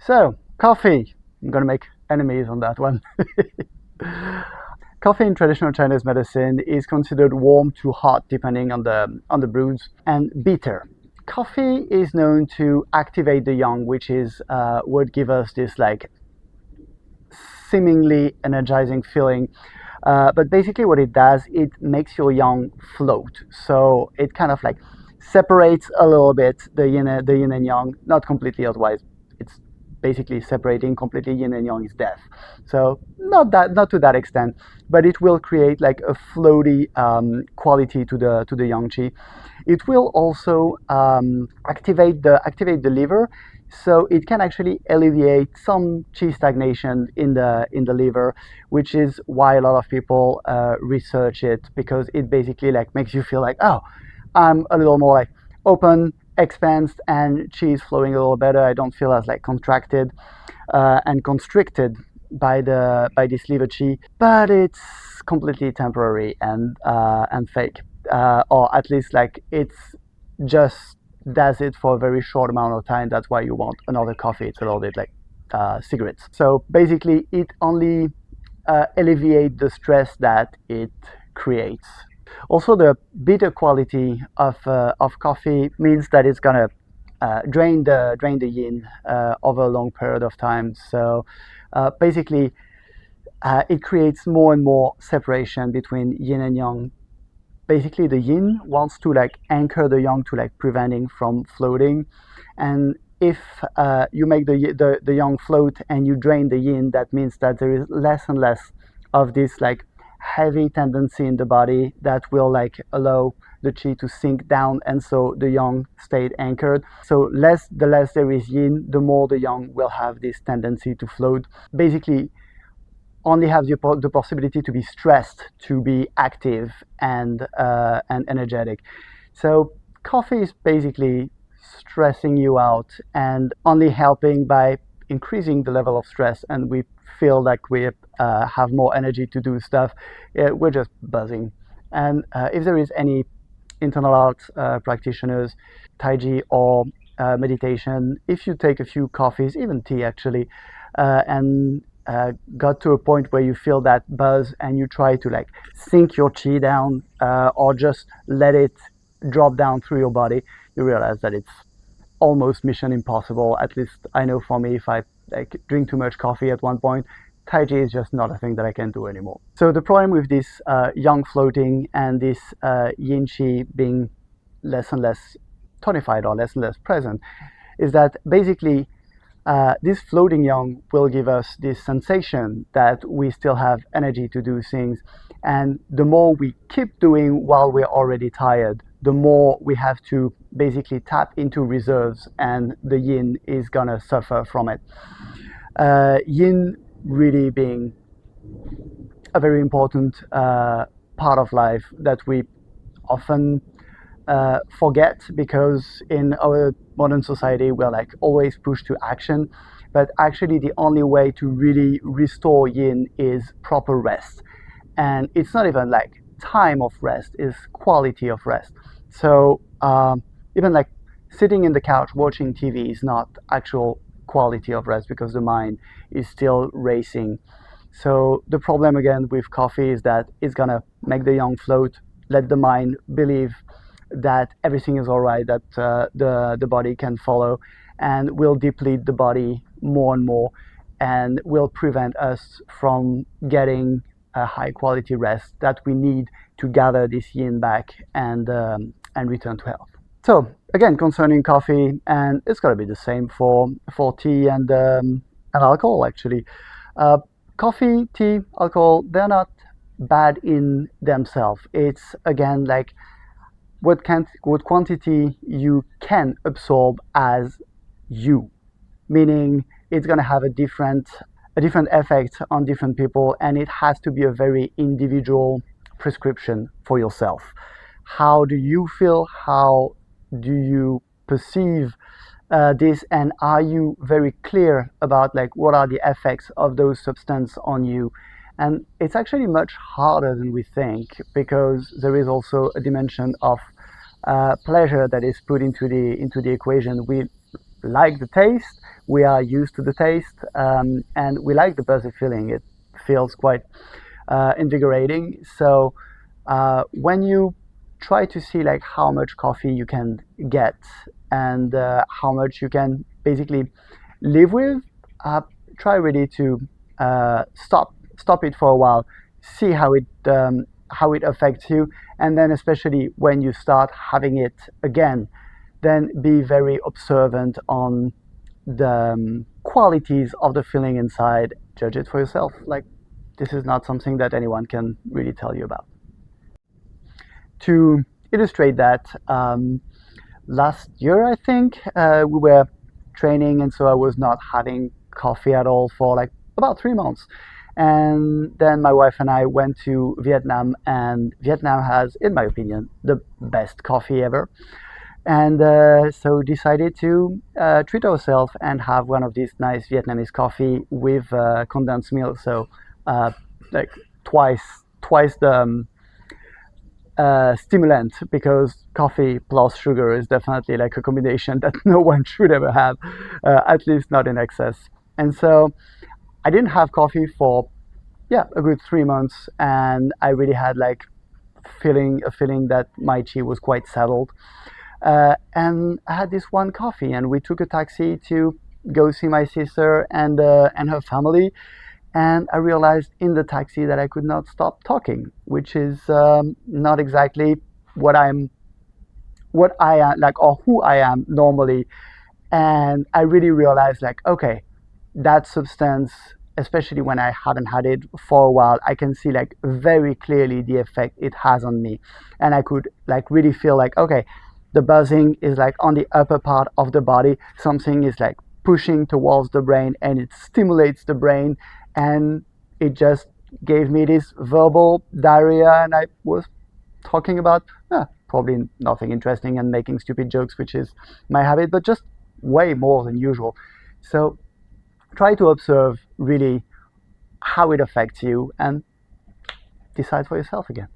So, coffee. I'm going to make enemies on that one. Coffee in traditional Chinese medicine is considered warm to hot depending on the brews, and bitter. Coffee is known to activate the yang, which is what gives us this like seemingly energizing feeling. But basically, what it does, it makes your yang float. So it kind of like separates a little bit the yin and yang, not completely. Otherwise, it's basically separating completely. Yin and yang is death. So not to that extent, but it will create like a floaty quality to the yang qi. It will also activate the liver, so it can actually alleviate some qi stagnation in the liver, which is why a lot of people research it, because it basically like makes you feel like, oh, I'm a little more like open, expansed, and qi is flowing a little better. I don't feel as like contracted and constricted by this liver qi, but it's completely temporary and fake, or at least like it's just does it for a very short amount of time. That's why you want another coffee. It's a little bit like cigarettes. So basically, it only alleviates the stress that it creates. Also, the bitter quality of coffee means that it's gonna drain the yin over a long period of time. So basically, it creates more and more separation between yin and yang. Basically, the yin wants to like anchor the yang to like preventing from floating, and if you make the yang float and you drain the yin, that means that there is less and less of this like heavy tendency in the body that will like allow the qi to sink down, and so the yang stayed anchored. So the less there is yin, the more the yang will have this tendency to float. Basically, only have the possibility to be stressed, to be active and energetic. So coffee is basically stressing you out and only helping by increasing the level of stress, and we feel like we have more energy to do stuff. We're just buzzing. And if there is any internal art practitioners, Taiji or meditation, if you take a few coffees, even tea actually, and got to a point where you feel that buzz and you try to like sink your qi down or just let it drop down through your body, you realize that it's almost mission impossible. At least I know for me, if I like drink too much coffee at one point, Tai Chi is just not a thing that I can do anymore. So the problem with this yang floating and this yin qi being less and less tonified or less and less present is that basically this floating yang will give us this sensation that we still have energy to do things, and the more we keep doing while we're already tired, the more we have to basically tap into reserves, and the yin is gonna suffer from it. Yin really being a very important part of life that we often forget, because in our modern society we're like always pushed to action, but actually the only way to really restore yin is proper rest, and it's not even like time of rest, is quality of rest. So even like sitting in the couch watching TV is not actual quality of rest, because the mind is still racing. So the problem again with coffee is that it's gonna make the yang float, let the mind believe that everything is all right, that the body can follow, and will deplete the body more and more, and will prevent us from getting a high quality rest that we need to gather this yin back and return to health. So again, concerning coffee, and it's gonna be the same for tea and alcohol actually. Coffee, tea, alcohol, they're not bad in themselves. It's again like what quantity you can absorb as you, meaning it's going to have a different effect on different people, and it has to be a very individual prescription for yourself. How do you feel? How do you perceive this, and are you very clear about like what are the effects of those substances on you? And it's actually much harder than we think, because there is also a dimension of pleasure that is put into the equation. We like the taste, we are used to the taste, and we like the buzzy feeling. It feels quite invigorating. So when you try to see like how much coffee you can get and how much you can basically live with, uh, try really to stop it for a while, see how it affects you, and then especially when you start having it again, then be very observant on the qualities of the feeling inside. Judge it for yourself. Like, this is not something that anyone can really tell you about. To illustrate that, last year I think we were training, and so I was not having coffee at all for like about 3 months. And then my wife and I went to Vietnam, and Vietnam has, in my opinion, the best coffee ever. And so decided to treat ourselves and have one of these nice Vietnamese coffee with condensed milk. So uh, like twice the stimulant, because coffee plus sugar is definitely like a combination that no one should ever have, at least not in excess. And so I didn't have coffee for a good 3 months, and I really had like feeling that my chi was quite settled. And I had this one coffee, and we took a taxi to go see my sister and her family. And I realized in the taxi that I could not stop talking, which is not exactly what what I am like, or who I am normally. And I really realized, like, okay, that substance, especially when I haven't had it for a while, I can see like very clearly the effect it has on me. And I could like really feel like, okay, the buzzing is like on the upper part of the body. Something is like pushing towards the brain, and it stimulates the brain. And it just gave me this verbal diarrhea, and I was talking about probably nothing interesting and making stupid jokes, which is my habit, but just way more than usual. So try to observe really how it affects you and decide for yourself again.